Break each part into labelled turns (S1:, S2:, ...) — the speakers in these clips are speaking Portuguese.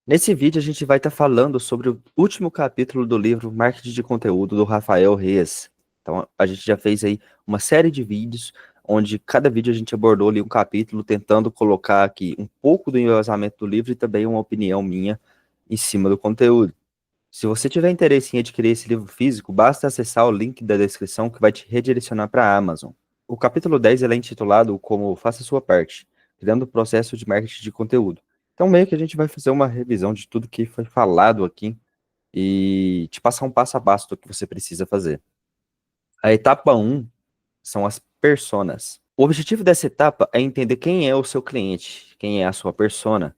S1: Nesse vídeo a gente vai estar falando sobre o último capítulo do livro Marketing de Conteúdo do Rafael Reis. Então a gente já fez aí uma série de vídeos, onde cada vídeo a gente abordou ali um capítulo, tentando colocar aqui um pouco do embasamento do livro e também uma opinião minha em cima do conteúdo. Se você tiver interesse em adquirir esse livro físico, basta acessar o link da descrição que vai te redirecionar para a Amazon. O capítulo 10 ele é intitulado como Faça a Sua Parte, criando o processo de marketing de conteúdo. Então, meio que a gente vai fazer uma revisão de tudo que foi falado aqui e te passar um passo a passo do que você precisa fazer. A etapa um são as personas. O objetivo dessa etapa é entender quem é o seu cliente, quem é a sua persona.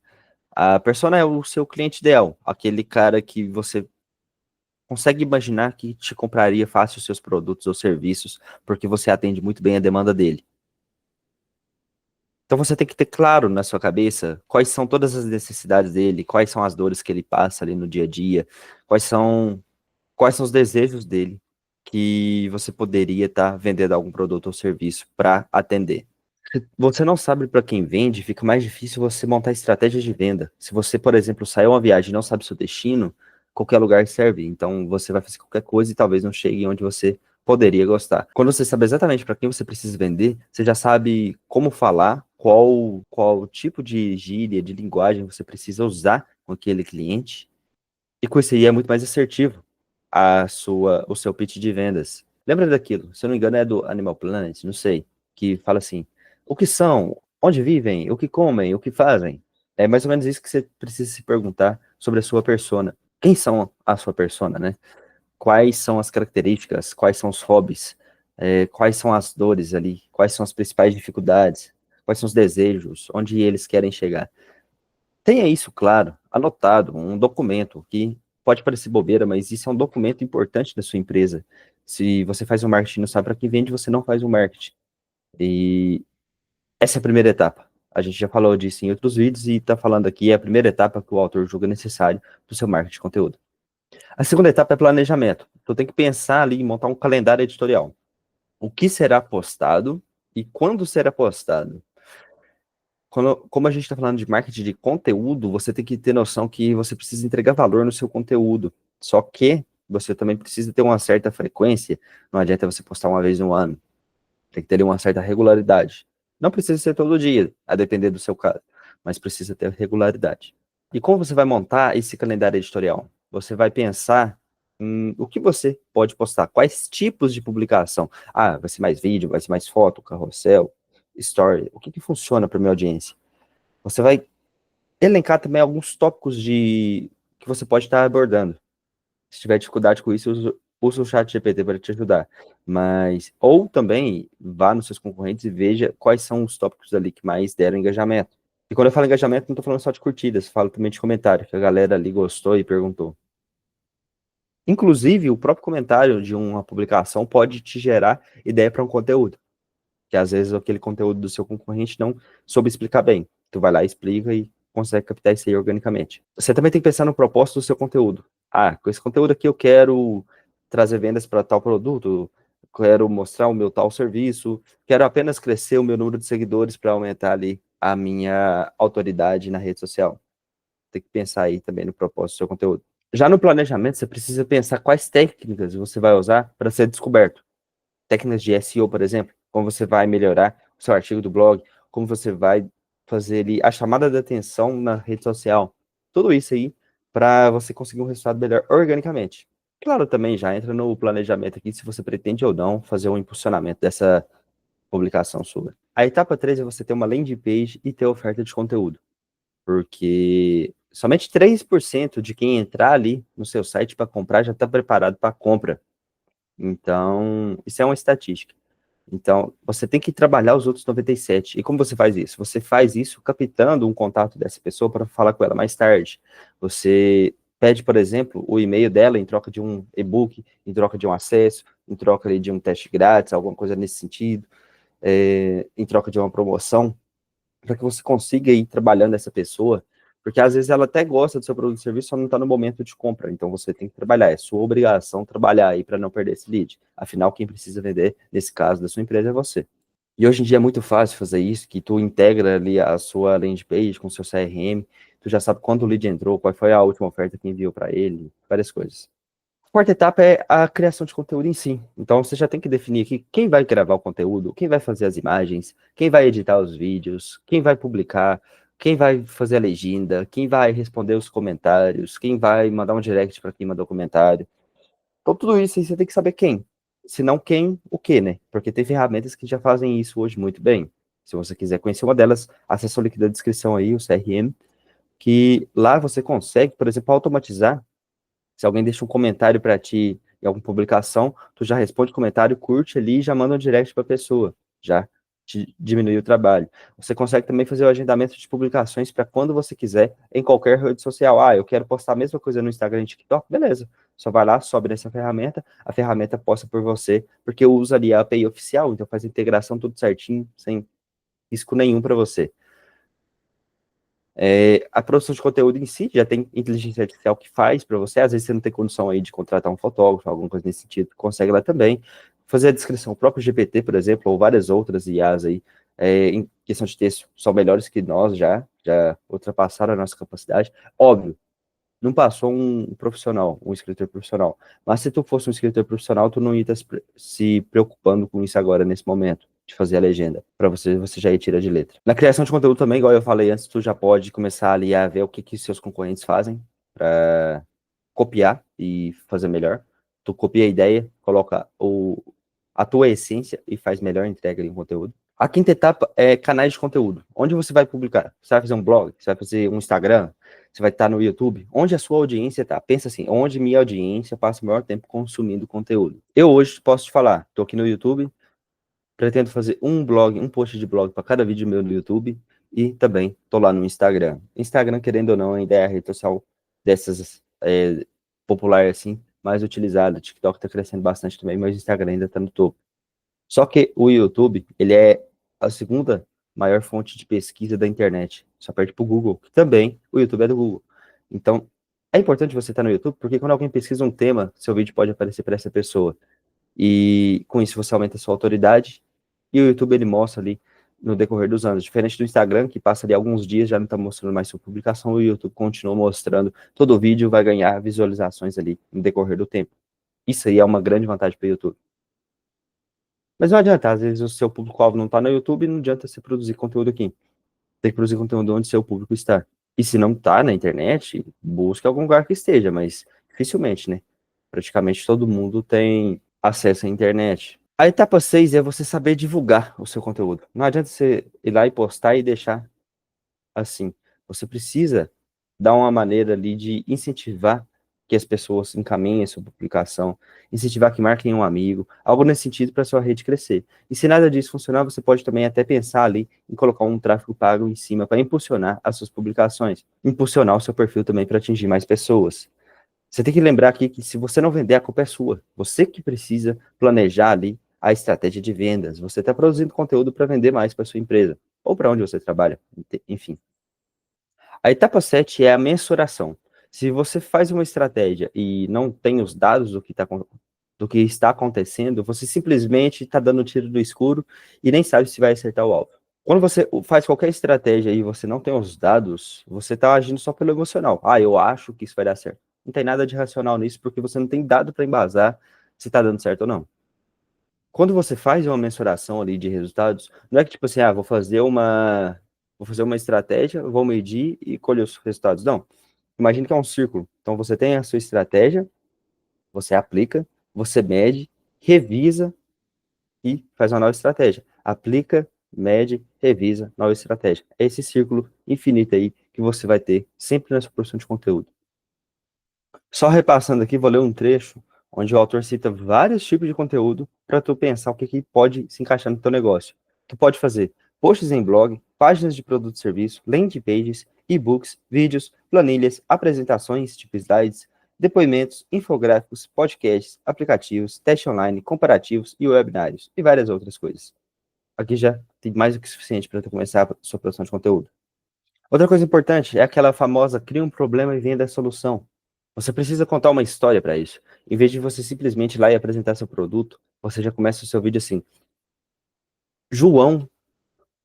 S1: A persona é o seu cliente ideal, aquele cara que você consegue imaginar que te compraria fácil os seus produtos ou serviços, porque você atende muito bem a demanda dele. Então você tem que ter claro na sua cabeça quais são todas as necessidades dele, quais são as dores que ele passa ali no dia a dia, quais são os desejos dele que você poderia estar vendendo algum produto ou serviço para atender. Se você não sabe para quem vende, fica mais difícil você montar estratégias de venda. Se você, por exemplo, saiu uma viagem e não sabe seu destino, qualquer lugar serve. Então você vai fazer qualquer coisa e talvez não chegue onde você poderia gostar. Quando você sabe exatamente para quem você precisa vender, você já sabe como falar, qual tipo de gíria, de linguagem você precisa usar com aquele cliente. E com isso aí é muito mais assertivo o seu pitch de vendas. Lembra daquilo? Se eu não me engano é do Animal Planet, não sei, que fala assim, o que são, onde vivem, o que comem, o que fazem. É mais ou menos isso que você precisa se perguntar sobre a sua persona. Quem são a sua persona, né? Quais são as características, quais são os hobbies, quais são as dores ali, quais são as principais dificuldades, quais são os desejos, onde eles querem chegar. Tenha isso claro, anotado, um documento que pode parecer bobeira, mas isso é um documento importante da sua empresa. Se você faz um marketing e não sabe para quem vende, você não faz um marketing. E essa é a primeira etapa. A gente já falou disso em outros vídeos e está falando aqui, é a primeira etapa que o autor julga necessário para o seu marketing de conteúdo. A segunda etapa é planejamento. Então tem que pensar ali em montar um calendário editorial. O que será postado e quando será postado? Como a gente está falando de marketing de conteúdo, você tem que ter noção que você precisa entregar valor no seu conteúdo. Só que você também precisa ter uma certa frequência. Não adianta você postar uma vez no ano. Tem que ter uma certa regularidade. Não precisa ser todo dia, a depender do seu caso, mas precisa ter regularidade. E como você vai montar esse calendário editorial? Você vai pensar em o que você pode postar, quais tipos de publicação. Ah, vai ser mais vídeo, vai ser mais foto, carrossel, story. O que funciona para minha audiência? Você vai elencar também alguns tópicos que você pode estar abordando. Se tiver dificuldade com isso, usa o chat GPT para te ajudar. Ou também vá nos seus concorrentes e veja quais são os tópicos ali que mais deram engajamento. E quando eu falo engajamento, não estou falando só de curtidas, falo também de comentário, que a galera ali gostou e perguntou. Inclusive, o próprio comentário de uma publicação pode te gerar ideia para um conteúdo, que às vezes aquele conteúdo do seu concorrente não soube explicar bem. Tu vai lá, explica e consegue captar isso aí organicamente. Você também tem que pensar no propósito do seu conteúdo. Ah, com esse conteúdo aqui eu quero trazer vendas para tal produto, quero mostrar o meu tal serviço, quero apenas crescer o meu número de seguidores para aumentar ali a minha autoridade na rede social. Tem que pensar aí também no propósito do seu conteúdo. Já no planejamento, você precisa pensar quais técnicas você vai usar para ser descoberto. Técnicas de SEO, por exemplo, como você vai melhorar o seu artigo do blog, como você vai fazer ali a chamada de atenção na rede social. Tudo isso aí para você conseguir um resultado melhor organicamente. Claro, também já entra no planejamento aqui se você pretende ou não fazer um impulsionamento dessa publicação sua. A etapa 3 é você ter uma landing page e ter oferta de conteúdo, porque somente 3% de quem entrar ali no seu site para comprar já está preparado para a compra. Então, isso é uma estatística. Então, você tem que trabalhar os outros 97. E como você faz isso? Você faz isso captando um contato dessa pessoa para falar com ela mais tarde. Você pede, por exemplo, o e-mail dela em troca de um e-book, em troca de um acesso, em troca ali, de um teste grátis, alguma coisa nesse sentido, em troca de uma promoção, para que você consiga ir trabalhando essa pessoa, porque às vezes ela até gosta do seu produto e serviço, só não está no momento de compra, então você tem que trabalhar, é sua obrigação trabalhar aí para não perder esse lead. Afinal, quem precisa vender, nesse caso da sua empresa, é você. E hoje em dia é muito fácil fazer isso, que tu integra ali a sua landing page com o seu CRM, tu já sabe quando o lead entrou, qual foi a última oferta que enviou para ele, várias coisas. A quarta etapa é a criação de conteúdo em si. Então você já tem que definir aqui quem vai gravar o conteúdo, quem vai fazer as imagens, quem vai editar os vídeos, quem vai publicar, quem vai fazer a legenda, quem vai responder os comentários, quem vai mandar um direct para quem mandou comentário. Então tudo isso aí você tem que saber quem. Se não quem, o que, né? Porque tem ferramentas que já fazem isso hoje muito bem. Se você quiser conhecer uma delas, acessa o link da descrição aí, o CRM, que lá você consegue, por exemplo, automatizar. Se alguém deixa um comentário para ti em alguma publicação, tu já responde o comentário, curte ali e já manda um direct para a pessoa. Já te diminui o trabalho. Você consegue também fazer o agendamento de publicações para quando você quiser, em qualquer rede social. Ah, eu quero postar a mesma coisa no Instagram e TikTok, beleza. Só vai lá, sobe nessa ferramenta, a ferramenta posta por você, porque eu uso ali a API oficial, então faz a integração tudo certinho, sem risco nenhum para você. A produção de conteúdo em si, já tem inteligência artificial que faz para você, às vezes você não tem condição aí de contratar um fotógrafo, alguma coisa nesse sentido, consegue lá também, fazer a descrição, o próprio GPT, por exemplo, ou várias outras IAs aí, em questão de texto, são melhores que nós já ultrapassaram a nossa capacidade, óbvio, não passou um profissional, um escritor profissional. Mas se tu fosse um escritor profissional, tu não ia estar se preocupando com isso agora, nesse momento, de fazer a legenda. Para você já ir tira de letra. Na criação de conteúdo também, igual eu falei antes, tu já pode começar ali a ver o que seus concorrentes fazem para copiar e fazer melhor. Tu copia a ideia, coloca a tua essência e faz melhor entrega em conteúdo. A quinta etapa é canais de conteúdo. Onde você vai publicar? Você vai fazer um blog? Você vai fazer um Instagram? Você vai estar no YouTube? Onde a sua audiência está? Pensa assim, onde minha audiência passa o maior tempo consumindo conteúdo. Eu hoje posso te falar, estou aqui no YouTube, pretendo fazer um blog, um post de blog para cada vídeo meu no YouTube e também estou lá no Instagram. Instagram, querendo ou não, ainda é a rede social dessas popular assim, mais utilizada. TikTok está crescendo bastante também, mas o Instagram ainda está no topo. Só que o YouTube, ele é a segunda maior fonte de pesquisa da internet. Só perde para o Google, que também o YouTube é do Google. Então, é importante você estar no YouTube, porque quando alguém pesquisa um tema, seu vídeo pode aparecer para essa pessoa. E com isso você aumenta a sua autoridade. E o YouTube, ele mostra ali no decorrer dos anos. Diferente do Instagram, que passa ali alguns dias, já não está mostrando mais sua publicação, o YouTube continua mostrando. Todo vídeo vai ganhar visualizações ali no decorrer do tempo. Isso aí é uma grande vantagem para o YouTube. Mas não adianta, às vezes o seu público-alvo não está no YouTube, não adianta você produzir conteúdo aqui. Tem que produzir conteúdo onde seu público está. E se não está na internet, busque algum lugar que esteja, mas dificilmente, né? Praticamente todo mundo tem acesso à internet. A etapa 6 é você saber divulgar o seu conteúdo. Não adianta você ir lá e postar e deixar assim. Você precisa dar uma maneira ali de incentivar que as pessoas encaminhem a sua publicação, incentivar que marquem um amigo, algo nesse sentido para sua rede crescer. E se nada disso funcionar, você pode também até pensar ali em colocar um tráfego pago em cima para impulsionar as suas publicações, impulsionar o seu perfil também para atingir mais pessoas. Você tem que lembrar aqui que se você não vender, a culpa é sua. Você que precisa planejar ali a estratégia de vendas. Você está produzindo conteúdo para vender mais para sua empresa ou para onde você trabalha, enfim. A etapa 7 é a mensuração. Se você faz uma estratégia e não tem os dados do que está acontecendo, você simplesmente está dando tiro do escuro e nem sabe se vai acertar o alvo. Quando você faz qualquer estratégia e você não tem os dados, você está agindo só pelo emocional. Ah, eu acho que isso vai dar certo. Não tem nada de racional nisso, porque você não tem dado para embasar se está dando certo ou não. Quando você faz uma mensuração ali de resultados, não é que tipo assim, vou fazer uma estratégia, vou medir e colher os resultados. Não. Imagina que é um círculo. Então você tem a sua estratégia, você aplica, você mede, revisa e faz uma nova estratégia. Aplica, mede, revisa, nova estratégia. É esse círculo infinito aí que você vai ter sempre na sua produção de conteúdo. Só repassando aqui, vou ler um trecho onde o autor cita vários tipos de conteúdo para tu pensar o que pode se encaixar no teu negócio. Tu pode fazer posts em blog, páginas de produto e serviço, landing pages, e-books, vídeos, planilhas, apresentações, tipo slides, depoimentos, infográficos, podcasts, aplicativos, teste online, comparativos e webinários, e várias outras coisas. Aqui já tem mais do que suficiente para tu começar a sua produção de conteúdo. Outra coisa importante é aquela famosa cria um problema e venda a solução. Você precisa contar uma história para isso. Em vez de você simplesmente ir lá e apresentar seu produto, você já começa o seu vídeo assim. João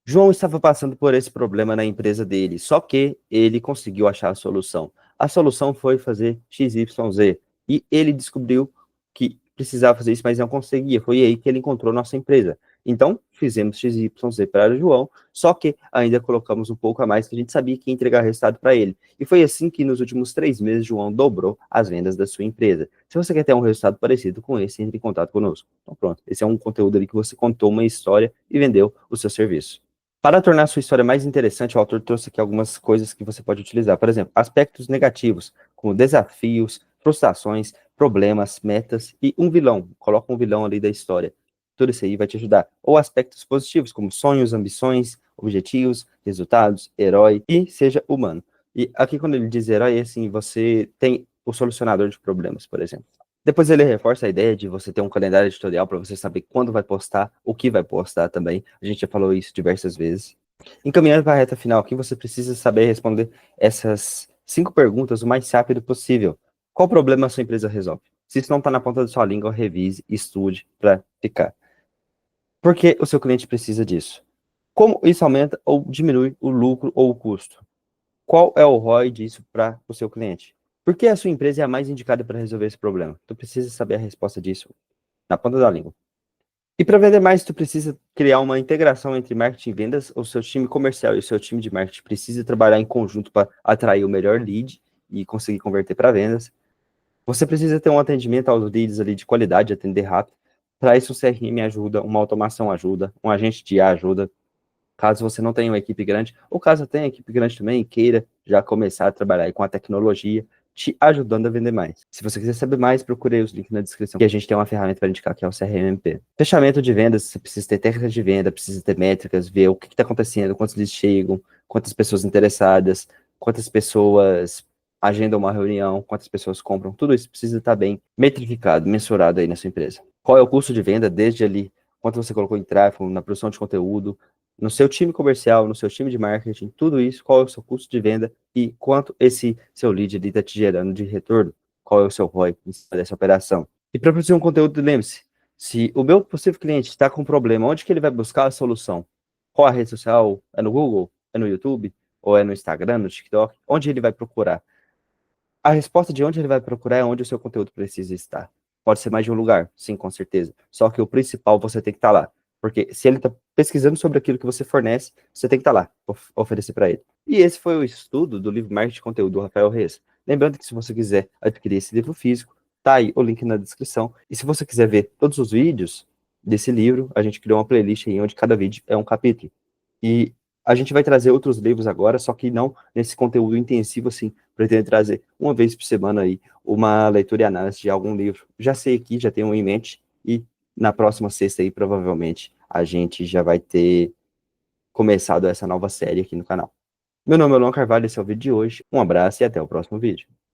S1: João estava passando por esse problema na empresa dele, só que ele conseguiu achar a solução. A solução foi fazer XYZ. E ele descobriu que precisava fazer isso, mas não conseguia. Foi aí que ele encontrou nossa empresa. Então, fizemos XYZ para o João, só que ainda colocamos um pouco a mais, que a gente sabia que ia entregar resultado para ele. E foi assim que nos últimos 3 meses, João dobrou as vendas da sua empresa. Se você quer ter um resultado parecido com esse, entre em contato conosco. Então, pronto. Esse é um conteúdo ali que você contou uma história e vendeu o seu serviço. Para tornar sua história mais interessante, o autor trouxe aqui algumas coisas que você pode utilizar. Por exemplo, aspectos negativos, como desafios, frustrações, problemas, metas e um vilão. Coloca um vilão ali da história. Tudo isso aí vai te ajudar. Ou aspectos positivos, como sonhos, ambições, objetivos, resultados, herói e seja humano. E aqui, quando ele diz herói, é assim, você tem o solucionador de problemas, por exemplo. Depois ele reforça a ideia de você ter um calendário editorial para você saber quando vai postar, o que vai postar também. A gente já falou isso diversas vezes. Encaminhando para a reta final, aqui você precisa saber responder essas 5 perguntas o mais rápido possível. Qual problema a sua empresa resolve? Se isso não está na ponta da sua língua, revise, estude para ficar. Por que o seu cliente precisa disso? Como isso aumenta ou diminui o lucro ou o custo? Qual é o ROI disso para o seu cliente? Por que a sua empresa é a mais indicada para resolver esse problema? Tu precisa saber a resposta disso na ponta da língua. E para vender mais, tu precisa criar uma integração entre marketing e vendas. O seu time comercial e o seu time de marketing precisa trabalhar em conjunto para atrair o melhor lead e conseguir converter para vendas. Você precisa ter um atendimento aos leads ali de qualidade, atender rápido. Para isso, o CRM ajuda, uma automação ajuda, um agente de IA ajuda, caso você não tenha uma equipe grande, ou caso tenha equipe grande também e queira já começar a trabalhar aí com a tecnologia, te ajudando a vender mais. Se você quiser saber mais, procure aí os links na descrição, que a gente tem uma ferramenta para indicar, que é o CRMP. Fechamento de vendas, você precisa ter técnicas de venda, precisa ter métricas, ver o que está acontecendo, quantos leads chegam, quantas pessoas interessadas, quantas pessoas agendam uma reunião, quantas pessoas compram, tudo isso precisa estar bem metrificado, mensurado aí na sua empresa. Qual é o custo de venda desde ali, quanto você colocou em tráfego, na produção de conteúdo, no seu time comercial, no seu time de marketing, tudo isso, qual é o seu custo de venda e quanto esse seu lead está te gerando de retorno, qual é o seu ROI dessa operação. E para produzir um conteúdo, lembre-se, se o meu possível cliente está com um problema, onde que ele vai buscar a solução? Qual a rede social? É no Google? É no YouTube? Ou é no Instagram, no TikTok? Onde ele vai procurar? A resposta de onde ele vai procurar é onde o seu conteúdo precisa estar. Pode ser mais de um lugar, sim, com certeza. Só que o principal você tem que estar lá. Porque se ele está pesquisando sobre aquilo que você fornece, você tem que estar lá, oferecer para ele. E esse foi o estudo do livro Marketing de Conteúdo, do Rafael Reis. Lembrando que se você quiser adquirir esse livro físico, tá aí o link na descrição. E se você quiser ver todos os vídeos desse livro, a gente criou uma playlist aí onde cada vídeo é um capítulo. E a gente vai trazer outros livros agora, só que não nesse conteúdo intensivo assim, pretendo trazer uma vez por semana aí uma leitura e análise de algum livro. Já sei aqui, já tenho um em mente, e na próxima sexta aí, provavelmente, a gente já vai ter começado essa nova série aqui no canal. Meu nome é Luan Carvalho, esse é o vídeo de hoje. Um abraço e até o próximo vídeo.